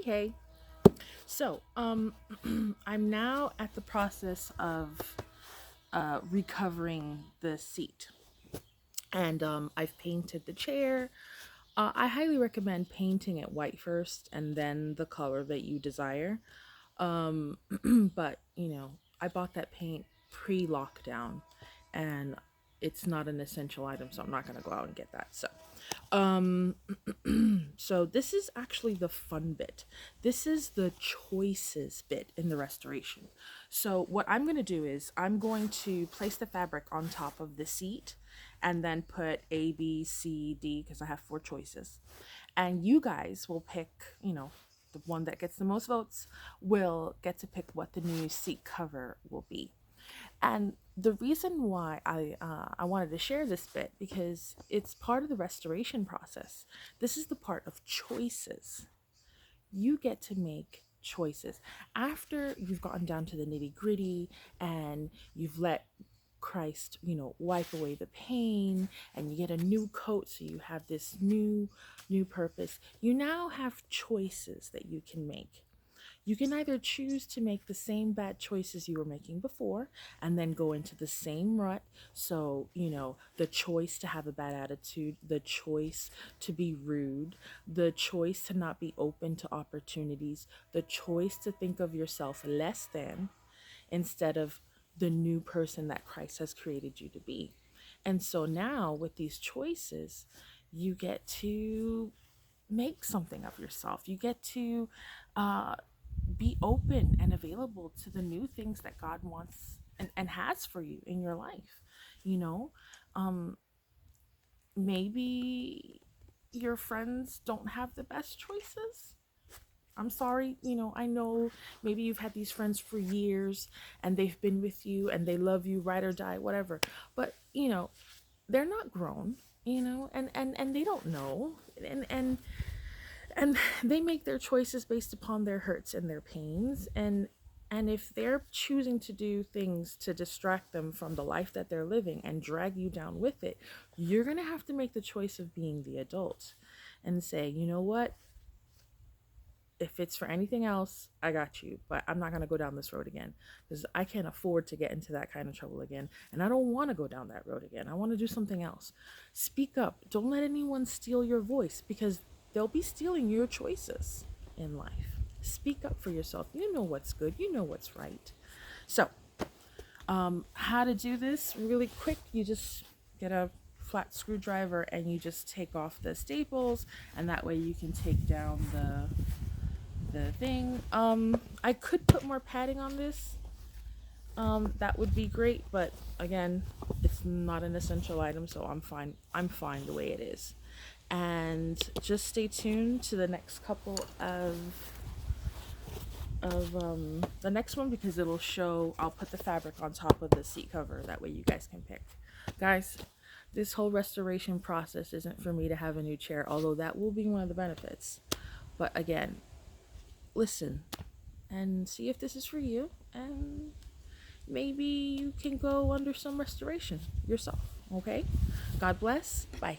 Hey. So, I'm now at the process of recovering the seat, and I've painted the chair. I highly recommend painting it white first, and then the color that you desire. Um, but I bought that paint pre-lockdown, and it's not an essential item, so I'm not gonna go out and get that. Um, so this is actually the fun bit. This is the choices bit in the restoration. So what I'm going to do is I'm going to place the fabric on top of the seat and then put A, B, C, D because I have four choices. And you guys will pick, the one that gets the most votes will get to pick what the new seat cover will be. And the reason why I wanted to share this bit because it's part of the restoration process. This is the part of choices. You get to make choices after you've gotten down to the nitty gritty and you've let Christ, wipe away the pain, and you get a new coat, so you have this new purpose. You now have choices that you can make. You can either choose to make the same bad choices you were making before and then go into the same rut. So, the choice to have a bad attitude, the choice to be rude, the choice to not be open to opportunities, the choice to think of yourself less than instead of the new person that Christ has created you to be. And so now with these choices, you get to make something of yourself. You get to uh, be open and available to the new things that God wants and has for you in your life. You know, um, maybe your friends don't have the best choices. I'm sorry, I know maybe you've had these friends for years and they've been with you and they love you, ride or die, whatever. But, they're not grown, and they don't know. And they make their choices based upon their hurts and their pains, and if they're choosing to do things to distract them from the life that they're living and drag you down with it, you're going to have to make the choice of being the adult and say, you know what, if it's for anything else, I got you, but I'm not going to go down this road again because I can't afford to get into that kind of trouble again. And I don't want to go down that road again. I want to do something else. Speak up. Don't let anyone steal your voice because they'll be stealing your choices in life. Speak up for yourself. You know what's good, you know what's right. So, how to do this really quick, you just get a flat screwdriver and you just take off the staples, and that way you can take down the thing. I could put more padding on this. That would be great, but again, it's not an essential item, so I'm fine. I'm fine the way it is. And just stay tuned to the next couple of the next one because it'll show. I'll put the fabric on top of the seat cover. That way, you guys can pick. Guys, this whole restoration process isn't for me to have a new chair, although that will be one of the benefits. But again, listen and see if this is for you, and maybe you can go under some restoration yourself. Okay? God bless. Bye.